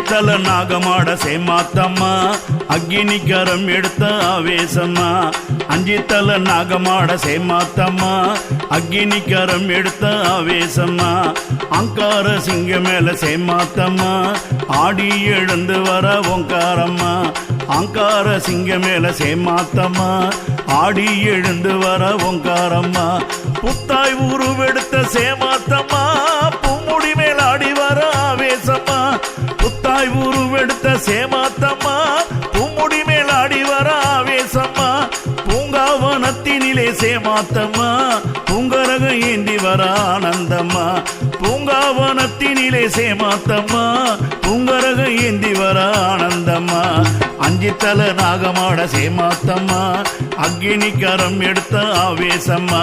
தல நாகமாட சேமாத்தம்மா அக்னிகரம் எடுத்த ஆவேசம்மா அஞ்சு தல நாகமாட சேமாத்தம்மா அக்னிகரம் எடுத்த ஆவேசம்மா அங்கார சிங்க மேல சேமாத்தம்மா ஆடி எழுந்து வர ஓங்காரம்மா அங்கார சிங்க மேல சேமாத்தம்மா ஆடி எழுந்து வர ஓங்காரம்மா புத்தாய் உருவெடுத்த சேமாத்தம்மா பூமுடி மேல் ஆடி வர ஆவேசம்மா புத்தாய் உருவெடுத்த சேமாத்தம்மா பூமுடி மேல் ஆடி வர ஆவேசம்மா பூங்காவனத்தினிலே சேமாத்தம்மா பூங்கரக ஏந்தி வர ஆனந்தம்மா பூங்காவனத்தினிலே சேமாத்தம்மா பூங்கரக ஏந்தி வர ஆனந்தம்மா அஞ்சு தல நாகமாட சேமாத்தம்மா அக்னிகரம் எடுத்த ஆவேசம்மா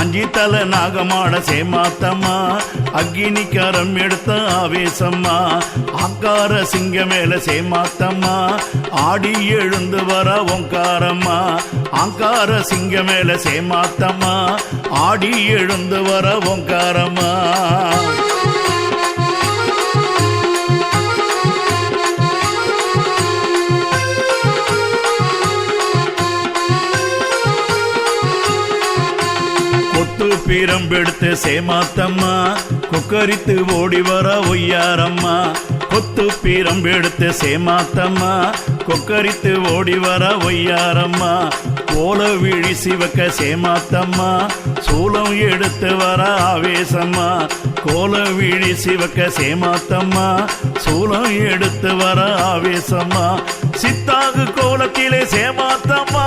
அஞ்சு தல நாகமாட சேமாத்தம்மா அக்னிகரம் எடுத்த ஆவேசம்மா அங்கார சிங்க மேல சேமாத்தம்மா ஆடி எழுந்து வர ஓங்காரம்மா அங்கார சிங்க மேல சேமாத்தம்மா ஆடி எழுந்து வர ஓங்காரம்மா பீரம்பெடுத்து சேமாத்தம்மா கொக்கரித்து ஓடி வர ஒய்யாரம்மா கொத்து பீரம்பெடுத்து சேமாத்தம்மா கொக்கரித்து ஓடி வர ஒய்யாரம்மா கோல விழி சிவக்க சேமாத்தம்மா சூலம் எடுத்து வர ஆவேசம்மா கோல விழி சிவக்க சேமாத்தம்மா சூலம் எடுத்து வர ஆவேசம்மா சித்தாகு கோலத்திலே சேமாத்தம்மா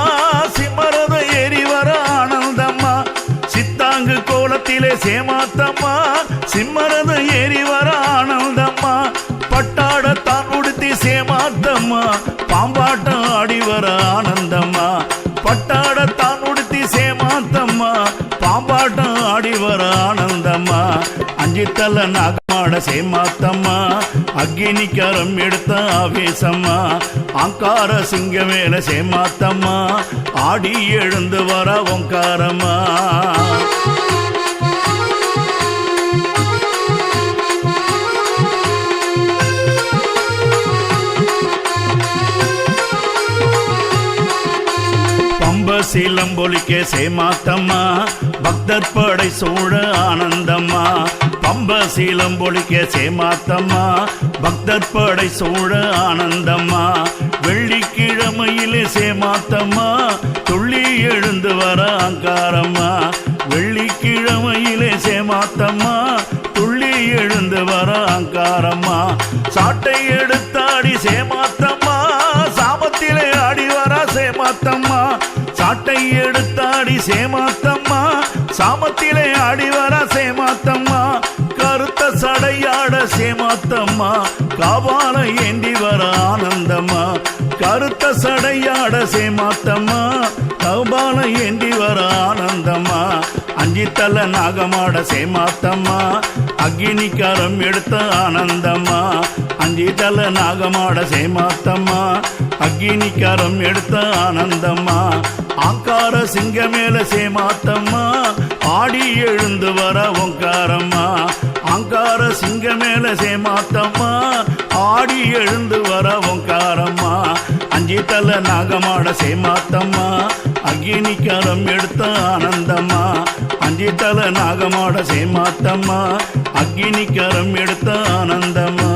சிம்மரத ஏறி வர ஆனந்தம்மா சித்தாங்கு கோலத்திலே சேமாத்தம்மா சிம்மரத ஏறி வர ஆனந்தம்மா பட்டாட தான் உடுத்தி சேமாத்தம்மா பாம்பாட்டம் ஆடி வர ஆனந்தம்மா பட்டாட தான் உடுத்தி சேமாத்தம்மா பாம்பாட்டம் ஆடி வர ஆனந்தம்மா அஞ்சு தல நாகமாட சேமாத்தம்மா அக்னிகரம் எடுத்த ஆவேசம்மா அங்கார சிங்க மேல சேமாத்தம்மா ஆடி எழுந்து வர ஓங்காரம்மா சீலம்பொலிக்க சேமாத்தம்மா பக்தர் படை சூழ ஆனந்தம்மா பம்ப சீலம்பொலிக்க சேமாத்தம்மா பக்தர் படை சூழ ஆனந்தம்மா வெள்ளிக்கிழமையிலே சேமாத்தம்மா துள்ளி எழுந்து வர அங்காரம்மா வெள்ளிக்கிழமையிலே சேமாத்தம்மா துள்ளி எழுந்து வர அங்காரம்மா சாட்டை எடுத்தாடி சேமாத்தம்மா சாமத்திலே ஆடி வர சேமாத்தம்மா சாட்டை எடுத்தாடி சேமாத்தம்மா சாமத்திலே ஆடி வர சேமாத்தம்மா கருத்த சடையாட சேமாத்தம்மா காபால ஏந்தி வர ஆனந்தம்மா கருத்த சடையாட சேமாத்தம்மா காபால ஏந்தி வர ஆனந்தம்மா அஞ்சு தல நாகமாட சேமாத்தம்மா அக்னிகரம் எடுத்த ஆனந்தம்மா அஞ்சு தல நாகமாட சேமாத்தம்மா அக்னிகரம் எடுத்த ஆனந்தம்மா ஆங்கார சிங்க மேல சேமாத்தம்மா ஆடி எழுந்து வர ஓங்காரம்மா ஆங்கார சிங்க மேல சேமாத்தம்மா ஆடி எழுந்து வர ஓங்காரம்மா அஞ்சு தல நாகமாட சேமாத்தம்மா அக்னிகரம் எடுத்த ஆனந்தம்மா அஞ்சு தல நாகமாட சேமாத்தம்மா அக்னிகரம் எடுத்த ஆனந்தம்மா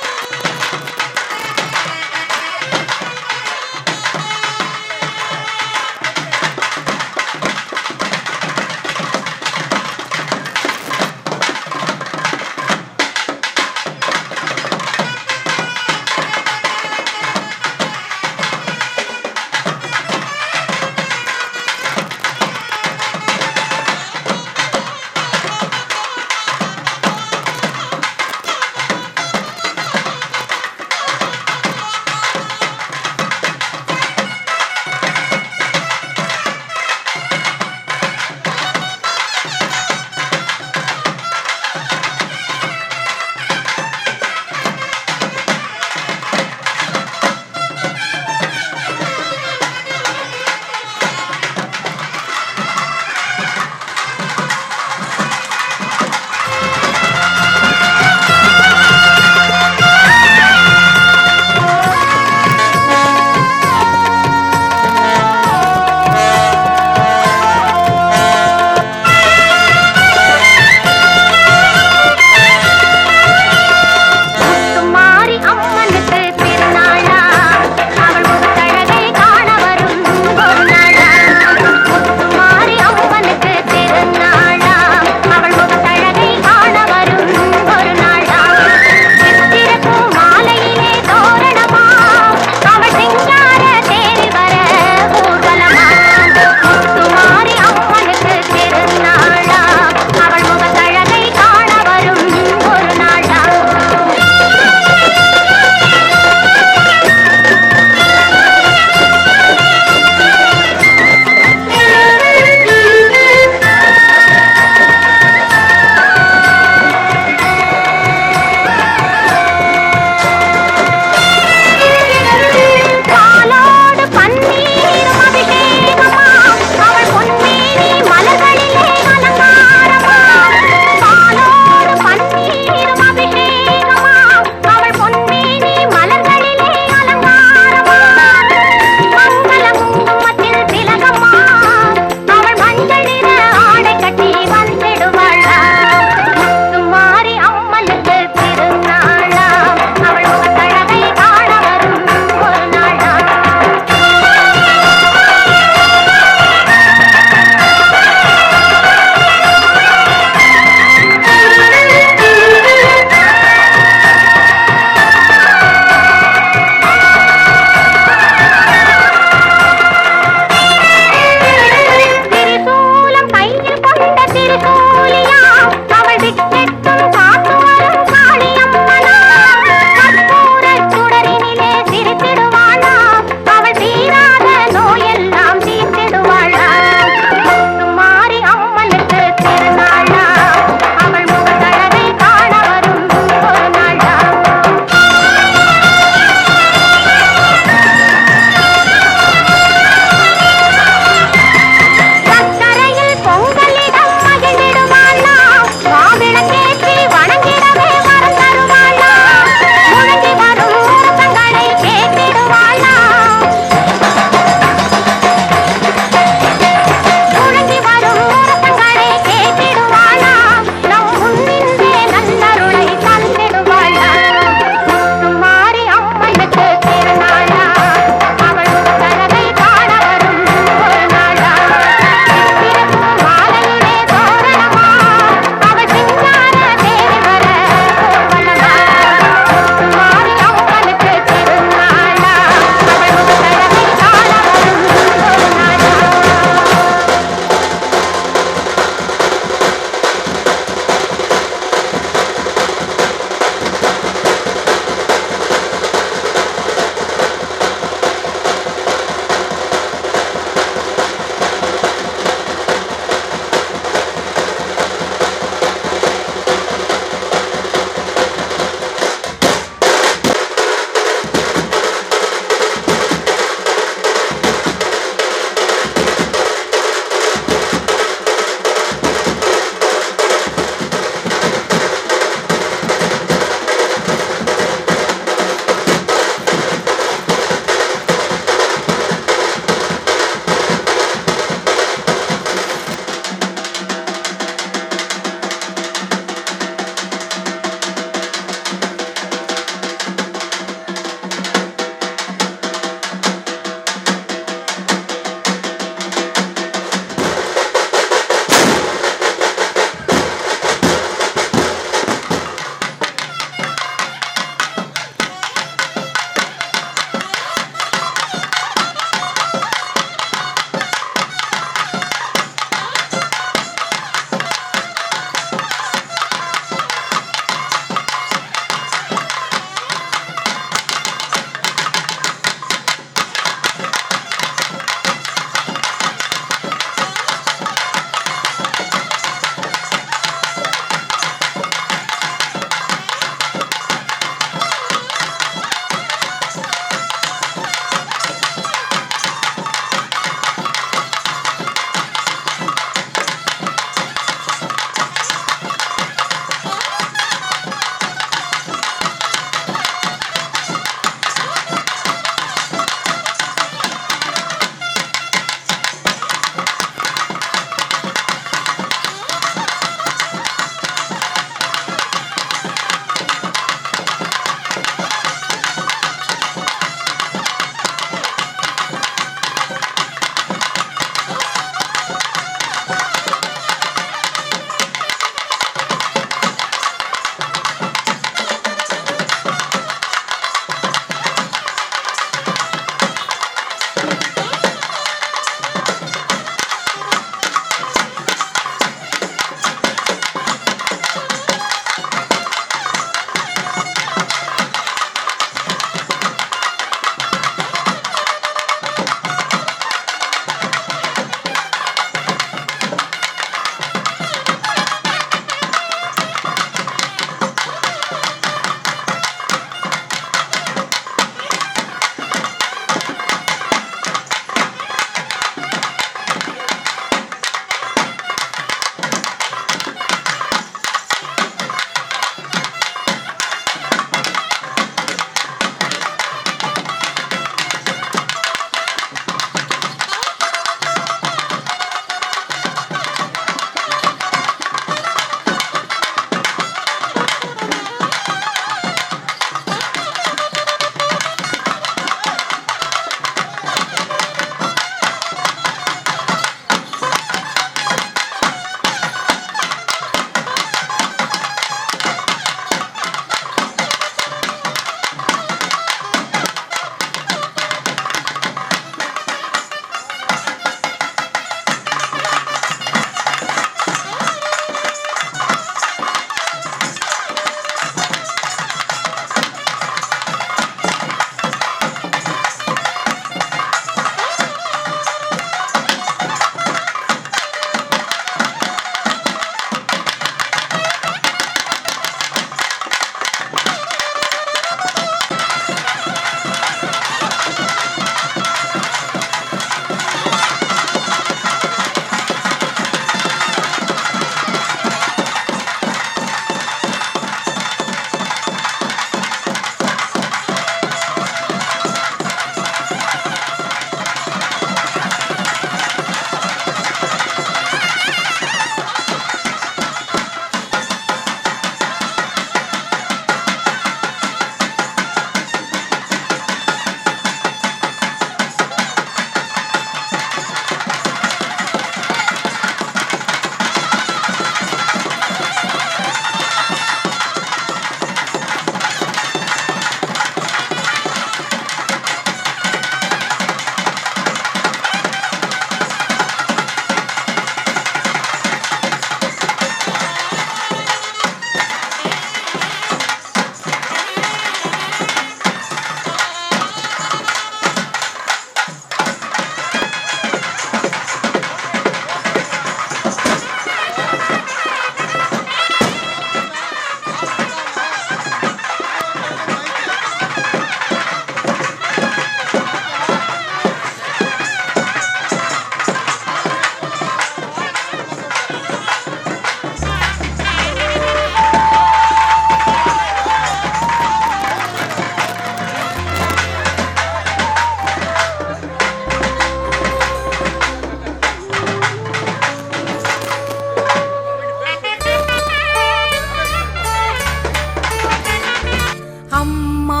அம்மா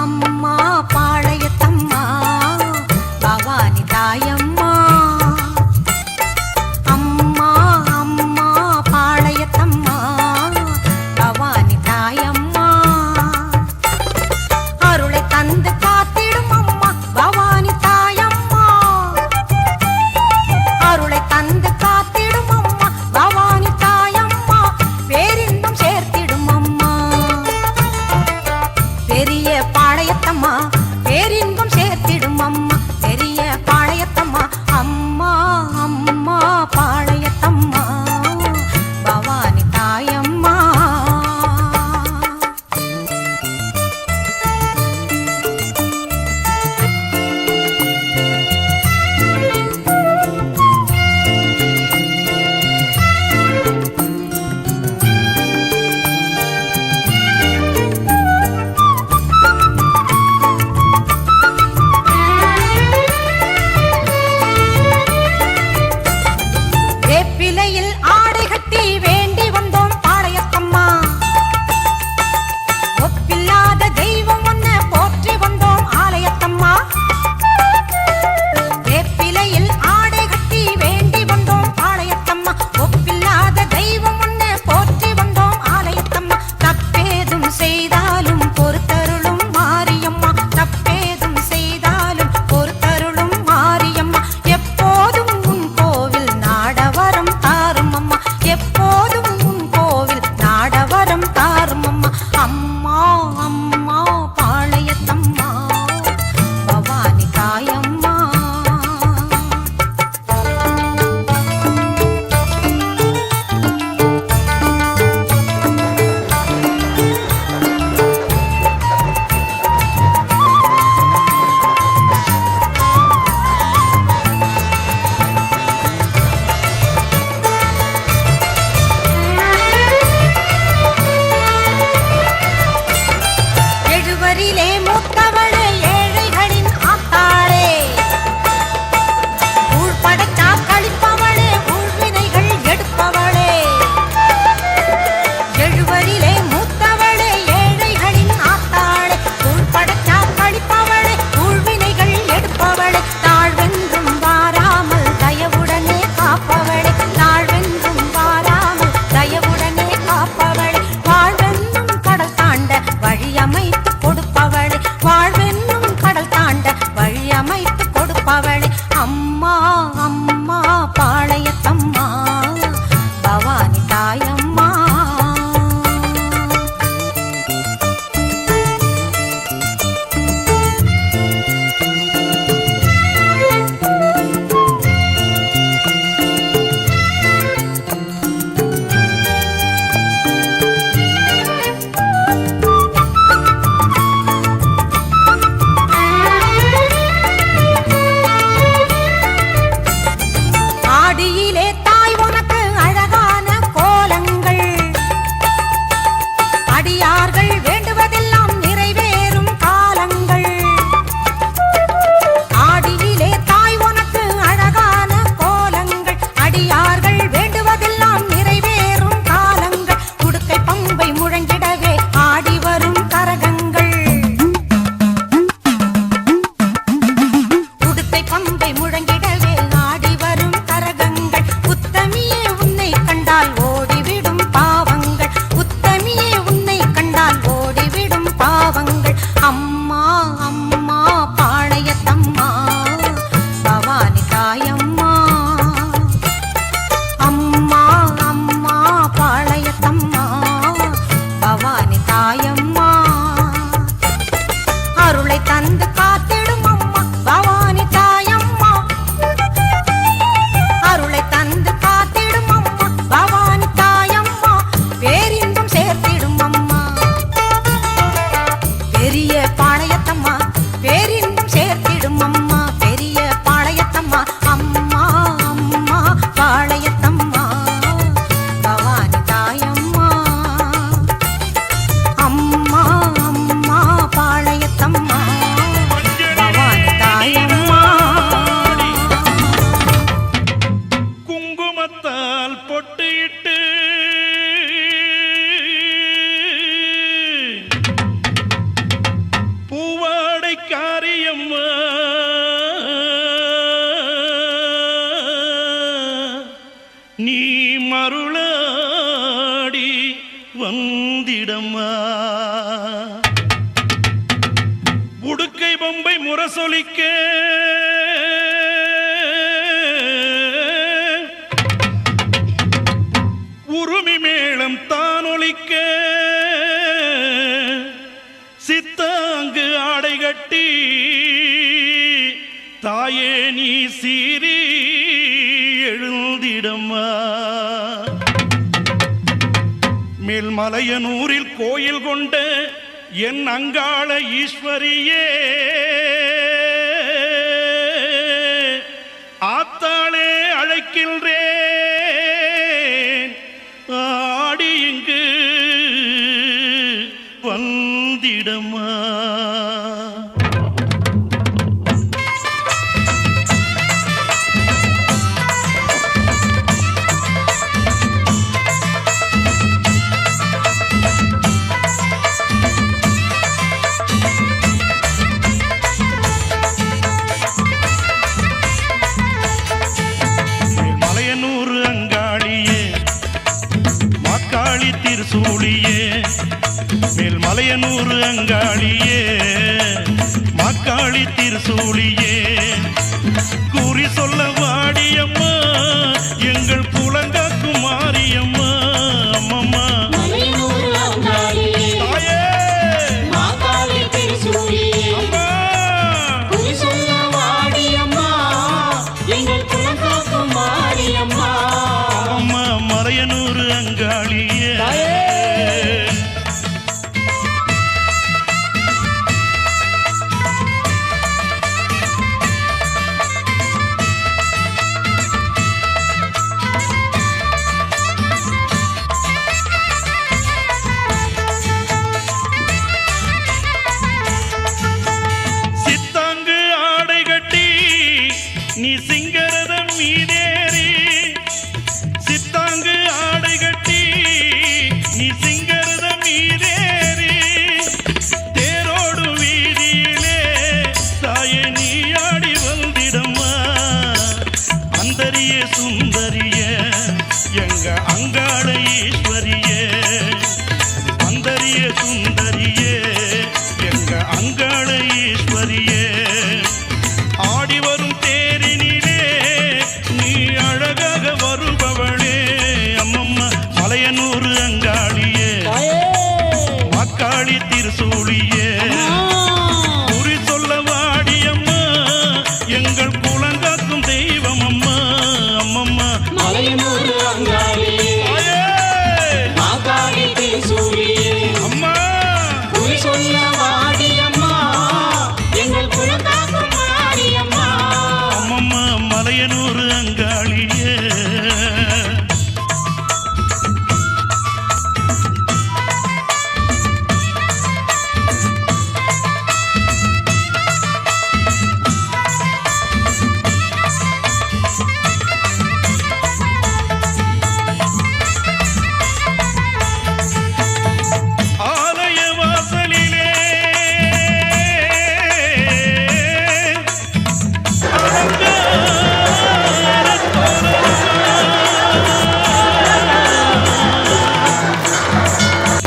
அம்மா பாளையத்தம்மா பவானி தாயம்மா அம்மா அம்மா பாளையத்தம்மா பவானி தாயம்மா அருளை தந்து காத்திடும் அம்மா பவானி தாயம்மா அருளை தந்து காத்திடும் அம்மா பவானி தாயம்மா பேரின்பம் சேர்த்திடும் அம்மா முரசொலிக்க உருமி மேளம் தானொலிக்க சித்தாங்கு ஆடை கட்டி தாயே நீ சீரி எழுந்திடம்மா. மேல்மலையனூரில் கோயில் கொண்ட என் அங்காள ஈஸ்வரியே, ஆத்தாளே அழைக்கின்றேன் ஆடி இங்கு வந்திடம்மா. திருசூழியே மேல்மலையனூர் அங்காளியே மாக்காளி திருசூழியே கூறி சொல்ல வாடியம்மா எங்கள் குலங்காக்கும் மாரியம்மா. அம்மம்மா மலையனூர் அங்காளியே. சித்தாங்கு ஆடை கட்டி நீ சிங்கரதம் மீதேறி, சித்தாங்கு ஆடை கட்டி நீ சிங்கரதம் மீதேறி தேரோடு வீதியிலே தாயே நீ ஆடி வந்திடம்மா. அந்தரிய சுந்தரிய எங்க அங்காள ஈஸ்வரியே, அந்தரிய சுந்தரியே எங்க அங்காள ஈஸ்வரியே, ஆடி வரும் தேரினிலே நீ அழகாக வருபவளே. அம்மம்மா மலையனூர் அங்காளியே மாக்காளி திருசூழியே குறி சொல்ல வாடியம்மா எங்கள் குலங்காக்கும் தெய்வம் அம்மா. அம்மம்மா மலையனூர் அங்காளியே மாக்காளி திருசூழியே அம்மா குறி சொல்ல வாடியம்மா எங்கள் குலங்காக்கும் மாரியம்மா. அம்மம்மா மலையனூர் அங்காளியே. ஆலய வாசலிலே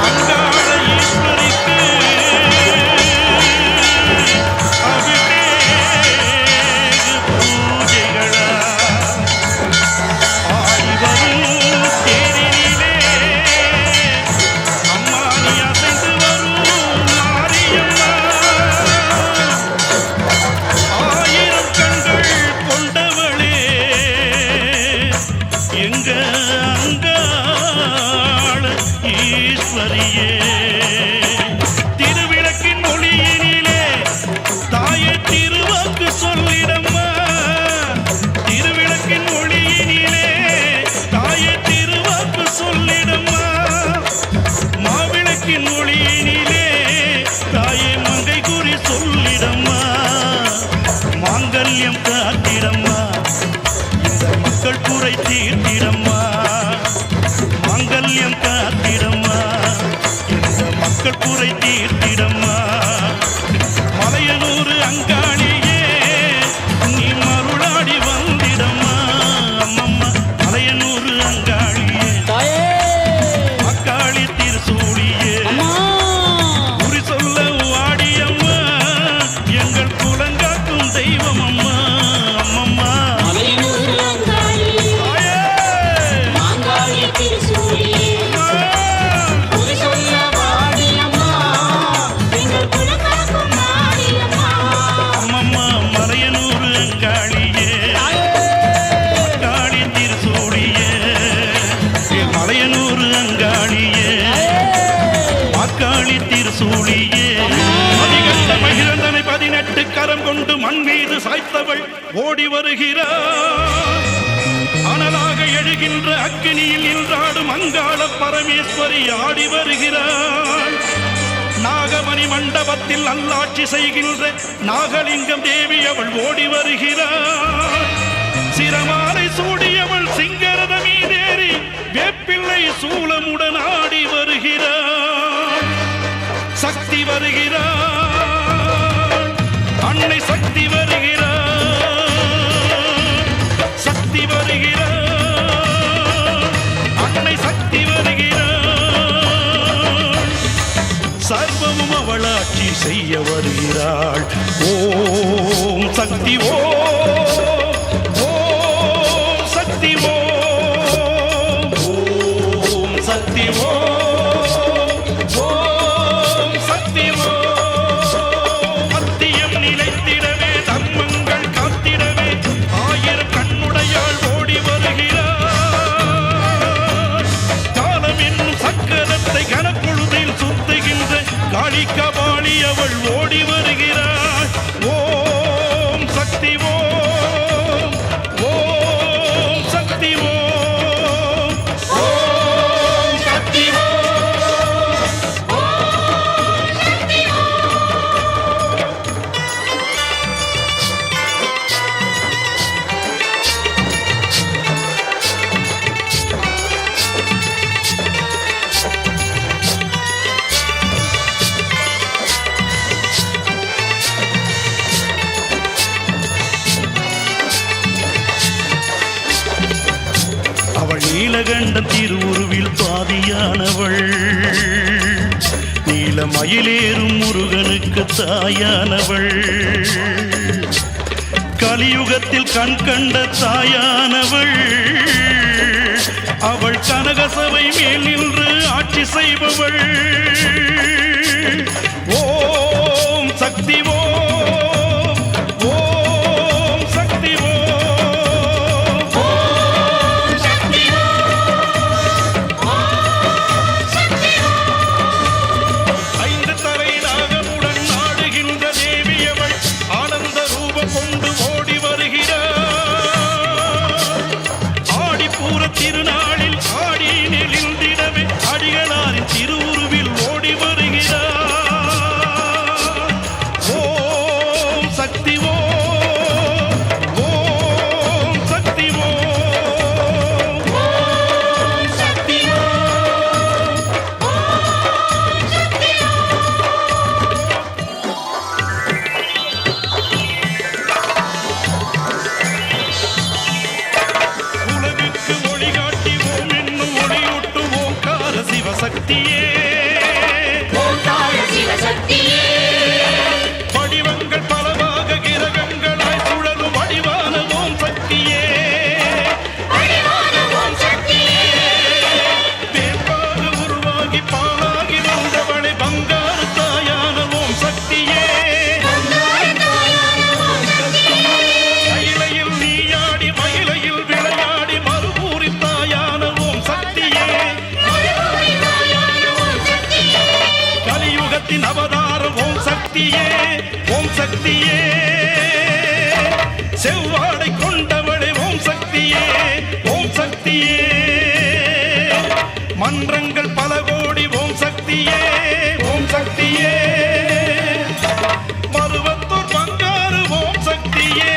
அங்காள ஈஸ்வரிக்கு அபிஷேக பூஜைகளா ஆடி வரும் தேரினிலே அம்மா நீ அசைந்து வரும் மாரியம்மா. ஆயிரம் கண்கள் கொண்டவளே எங்க அங்காள ஈஸ்வரியே, திருவிளக்கின் ஒளியினிலே தாயே திருவாக்கு சொல்லிடம்மா. திருவிளக்கின் ஒளியினிலே தாயே திருவாக்கு சொல்லிடம்மா. மாவிளக்கின் ஒளியினிலே தாயே மங்கை குறி சொல்லிடம்மா. மாங்கல்யம் காத்திடம்மா இந்த மக்கள் குறை தீர்த்திடம்மா. மாங்கல்யம் காத்திடம்மா இந்த மக்கள் குறை தீர்த்திடம்மா. மலையனூர் அங்காளியே நீ மருளாடி வந்திடம்மா. அம்மம்மா மலையனூர் அங்காளியே மக்காளி திருசூழியே குறி சொல்ல வாடியம்மா எங்கள் குலங்கா 8 கரம் கொண்டு மண் மீது சாய்த்தவள் ஓடி வருகிறாள். அனலாக எழுகின்ற அக்கினியில் நின்றாடும் அங்காள பரமேஸ்வரி ஆடி வருகிறாள். நாகமணி மண்டபத்தில் நல்லாட்சி செய்கின்ற நாகலிங்கம் தேவி அவள் ஓடி வருகிறாள். சிரமாலை சூடியவள் சிங்கரத மீதேறி வேப்பிள்ளை சூலமுடன் ஆடி வருகிறாள். சக்தி வருகிறாள், அன்னை சக்தி வருகிறாள், சக்தி வருகிறாள், அன்னை சக்தி வருகிறாள். சர்வமும் அவளாட்சி செய்ய வருகிறாள். ஓம் சக்தி ஓம், ஓம் சக்தி ஓம், ஓம் சக்தி ஓம், ஓம் சக்தி ஓம். சத்தியம் நிலைத்திடவே தர்மங்கள் காத்திடவே ஆயிரம் கண்ணுடையாள் ஓடி வருகிறாள். காலம் என்னும் சக்கரத்தை கனப்பொழுதில் சுத்துகின்ற காளிகபாலி அவள் ஓடி வருகிறாள். ஓம் சக்தி ஓம், ஓம் சக்தி ஓம், ஓம் சக்தி ஓம், ஓம் சக்தி அவள் நீலகண்டன் திருவுருவில் பாதியானவள். நீல மயிலேறும் முருகனுக்கு தாயானவள். கலியுகத்தில் கண் கண்ட தாயானவள். அவள் கனகசபை மேல் நின்று ஆட்சி செய்பவள். ஓம் சக்தி ஓம், ஓம் சக்தி ஓம், ஓம் சக்தி ஓம், ஓம் சக்தி ஓம். 5 தலை நாகமுடன் ஆடுகின்ற தேவியவள் ஆனந்த ரூபம் கொண்டு ஓடி வருகிறாள். ஆடிப்பூர திருநாளில் ஆடி நெளிந்திடவே அடிகளாரின் திருவுருவில் ஓடி வருகிறாள். ஓம் சக்தி ஓம், ஓம் சக்தி ஓம், ஓம் சக்தி ஓம், ஓம் சக்தி ஓம். உலகுக்கு ஒளிகாட்டி ஓம் என்னும் ஒளியூட்டு ஓங்கார சிவசக்தியே. ஓங்கார சிவசக்தியே, வடிவங்கள் பலவாக கிரகங்களாய் சுழலும் வடிவான ஓம் சக்தியே. வடிவான ஓம் சக்தியே, வேப்பாக உருவாகி பாலாகி வந்தவளை பங்காரு தாயான ஓம் சக்தியே. பங்காரு தாயான ஓம் சக்தியே, கையிலையில் நீயாடி மயிலையில் விளையாடி மறுபூரி தாயான ஓம் சக்தியே. மறுபூரி தாயான ஓம் சக்தியே, கலியுகத்தின் அவதாரம் ஓம் சக்தியே, ஓம் சக்தியே. செவ்வாடை கொண்டவளே ஓம் சக்தியே, ஓம் சக்தியே. மன்றங்கள் பல கோடி ஓம் சக்தியே, ஓம் சக்தியே. மருவத்தூர் பங்காரு ஓம் சக்தியே.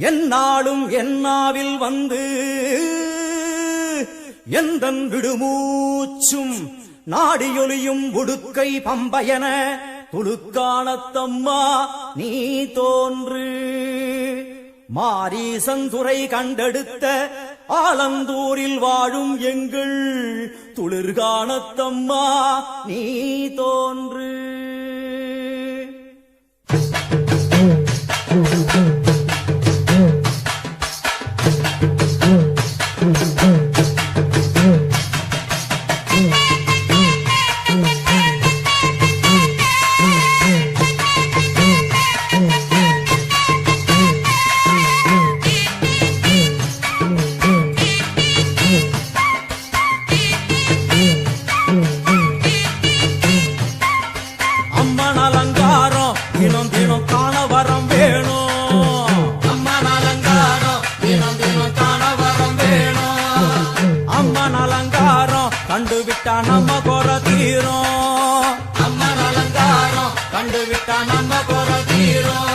என்னாலும் என்னாவில் வந்து எந்தன் விடுமூச்சும் நாடியொலியும் உடுக்கை பம்பயன துலுக்கானத்தம்மா நீ தோன்று. மாரீசந்துரை கண்டெடுத்த ஆலந்தூரில் வாழும் எங்கள் துளிர்கானத்தம்மா நீ தோன்று. கண்டுவிட்டா நம்ம குற தீரும். அம்மன் அலங்காரம் கண்டுவிட்டா நம்ம குற தீரும்.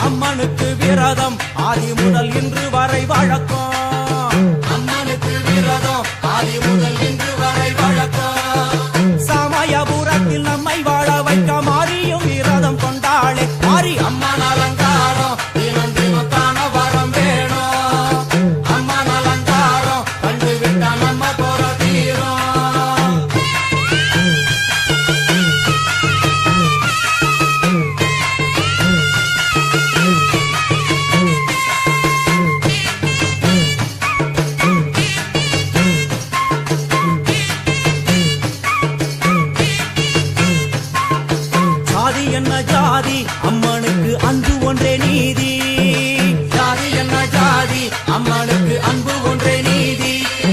அம்மனுக்கு விரதம் ஆதி முதல் இன்று வரை வழக்கம். அம்மனுக்கு விரதம் ஆதி முதல் இன்று வரை வழக்கம். சமயபுரத்தில் நம்மை வாழ வைக்க மாறியும் விரதம் கொண்டாளே மாறி அம்மன் அலங்காரம் தினம் தினம் காண வரம் வேணும். அம்மன் அலங்காரம் கண்டுவிட்டா நம்ம குற என்ன ஜாதி அம்மனுக்கு அன்பு ஒன்றே நீதி. ஜாதி என்ன ஜாதி அம்மனுக்கு அன்பு ஒன்றே நீதி.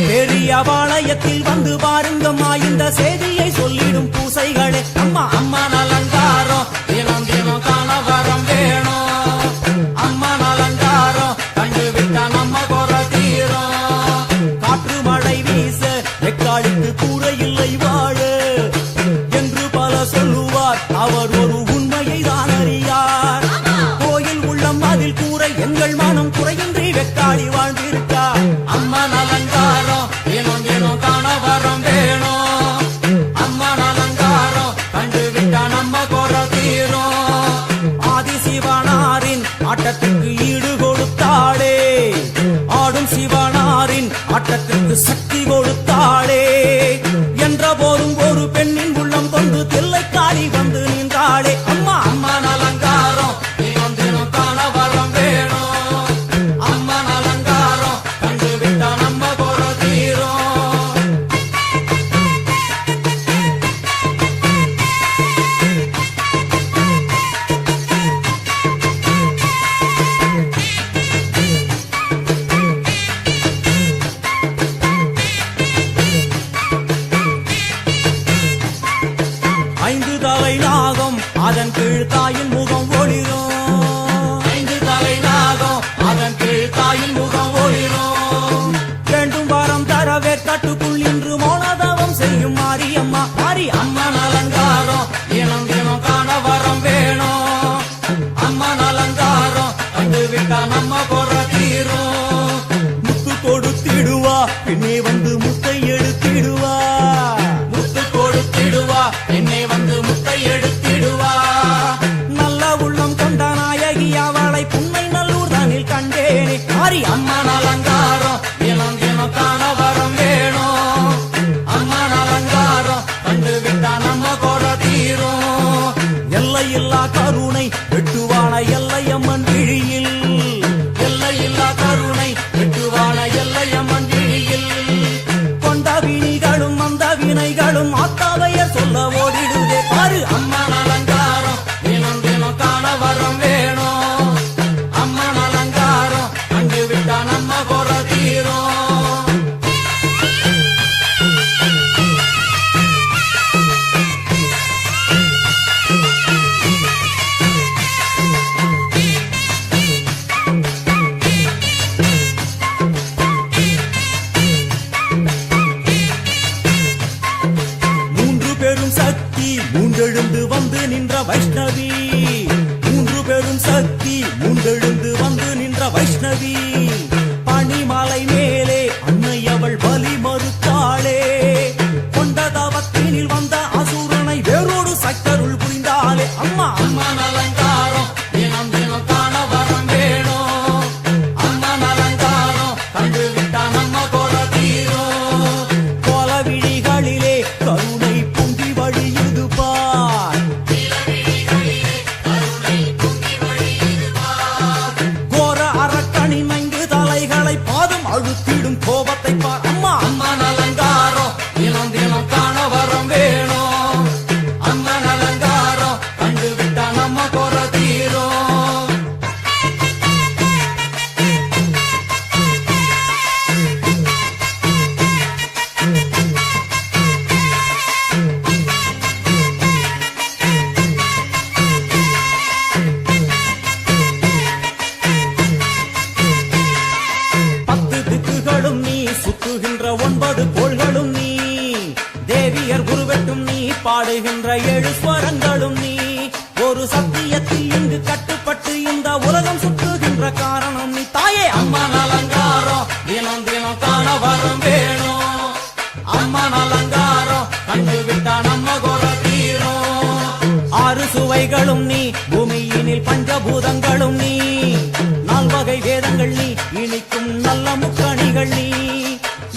பெரிய பாளையத்தில் வந்து பாருங்கம்மா இந்த செய்தியை சொல்லிடும் பூசைகளே. அம்மா அம்மன் அலங்காரம் தினம் தினம் காண வரம் வேணும். அம்மன் அலங்காரம் கண்டுவிட்டா நம்ம குற தீரும். காற்று மழை வீச எக்காலுக்கு கூரை இல்லை வாழ என்று பல சொல்லுவார். அவர் ஒரு உண்மையை தான் அறியார். கோயில் உள்ளம் அதில் கூரை எங்கள் மனம் குறையின்றி வெக்காளி வாழ்ந்திருக்கார். அம்மன் அலங்காரம் தினம் தினம் காண வரம் வேணும். அம்மன் அலங்காரம் கண்டுவிட்டா நம்ம குற தீரும். ஆதிசிவனாரின் ஆட்டத்துக்கு ஈடு கொடுத்தாளே. ஆடும் சிவனாரின் ஆட்டத்துக்கு சக்தி கொடுத்தாளே. என்ற போதும் ஒரு பெண்ணின் உள்ளம் கொண்டு தில்லைக்காளி வந்து நின்றாளே. அம்மா அம்மன் அலங்காரம் தினம் தினம் காண வரம் வேணும். அம்மன் அலங்காரம் கண்டுவிட்டா நம்ம குற தீரும். ஐந்து தலை நாகம் அதன் கீழ் தாயின் முகம் ஒளிரும். ஐந்து தலை நாகம் அதன் கீழ் தாயின் முகம் ஒளிரும். வேண்டும் வாரம் தரவே கட்டுக்குள் இன்று மோனதவம் செய்யும் மாரியம்மா மாரி அம்மன் அலங்காரம் தினம் தினம் காண வரம் வேணும். அம்மன் அலங்காரம் கண்டுவிட்டா நம்ம குற தீரும். முத்து கொடுத்திடுவா பின்னே வந்து முத்தை எடுத்திடுவா. முத்து கொடுத்திடுவா என்னை வந்து முத்தை எடுத்திடுவா. நல்ல உள்ளம் கொண்ட நாயகி அவளை புன்னை நல்லூர் தானில் கண்டேனே. மாறி அம்மன் அலங்காரம் தினம் தினம் காண வரம் வேணும். அம்மன் அலங்காரம் கண்டுவிட்டா நம்ம குற தீரும். எல்லையில்லா கருணை வெட்டுவான எல்லையம்மன் விழியில். எல்லையில்லா கருணை வெட்டுவான எல்லையம்மன் விழியில். கொண்ட வினிகளும் அந்த வினைகளும் ஆத்தாவைய சொல்ல ஓடிடுதே பாரு. அம்மன் அலங்காரம் தினம் தினம் காண வரம் வேணும். அம்மன் அலங்காரம் கண்டுவிட்டா நம்ம குற தீரும். மூன்று பெரும் சக்தி மூன்றெழுந்து வந்து நின்ற வைஷ்ணவி. மூன்று பெரும் சக்தி மூன்றெழுந்து வந்து நின்ற வைஷ்ணவி. வைஷ்ணவி பனிமலை மேலே அன்னை அவள் பலி மறுத்தாளே கொண்ட தவத்தினில் வந்த அசுரனை வேரோடு சக்கருள் புரிந்தாளே அம்மா அம்மன் அலங்காரம் தினம் தினம் காண வரம் வேணும் அம்மன் அலங்காரம் கண்டு விட்டா நம்ம கோர தீரும் கோல விழிகளிலே கருணை பொங்கி வழியுது பார் கோர அரக்கனின் ஐந்து தலைகளை பாதம் அழுத்திடும் கோபத்தை பார் அம்மா அம்மன் அலங்காரம் தினம் தினம் காண வரம் வேணும் அம்மன் அலங்காரம் கண்டு விட்டா நம்ம கோர தீரும் பத்து திக்குகளும் நீ சுத்துகின்ற 9 கோள்களும் நீ தேவியர் குருவெட்டும் நீ பாடுகின்ற 7 ஸ்வரங்களும் நீ ஒரு சத்தியத்தில் இங்கு கட்டுப்பட்டு இந்த உலகம் சுத்துகின்ற காரணம் நீ தாயே அம்மன் அலங்காரம் தினம் தினம் காண வரம் வேணும் அம்மன் அலங்காரம் கண்டு விட்டா நம்ம கோர தீரும் 6 சுவைகளும் நீ பூமியினில் பஞ்சபூதங்களும் நீ 4 வகை வேதங்கள் நீ இனிக்கும் நல்ல முக்கணிகள் நீ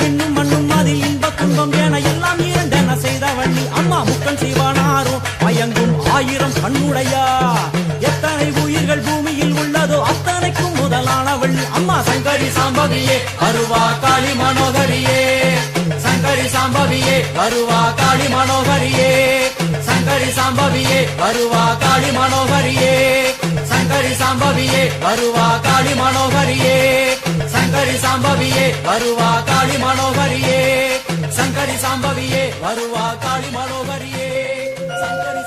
இன்னும் மண்ணும் அதில் இன்ப துன்பம் என எல்லாம் இரண்டென செய்தவள் நீ அம்மா முக்கன் சிவனாரும் மயங்கும் 1000 கண்ணுடையா எத்தனை உயிர்கள் பூமியில் உள்ளதோ அத்தனைக்கும் முதலானவள் நீ அம்மா சங்கரி சாம்பவியே அருவா காளி மனோகரியே சங்கரி சாம்பவியே அருவா காளி மனோகரியே சங்கரி சாம்பவியே அருவா காளி மனோகரியே சங்கரி சாம்பவியே அருவா காளி மனோகரியே சங்கரி சாம்பவியே அருவா காளி மனோகரியே சங்கரி சாம்பவியே அருவா காளி மனோகரியே சங்கரி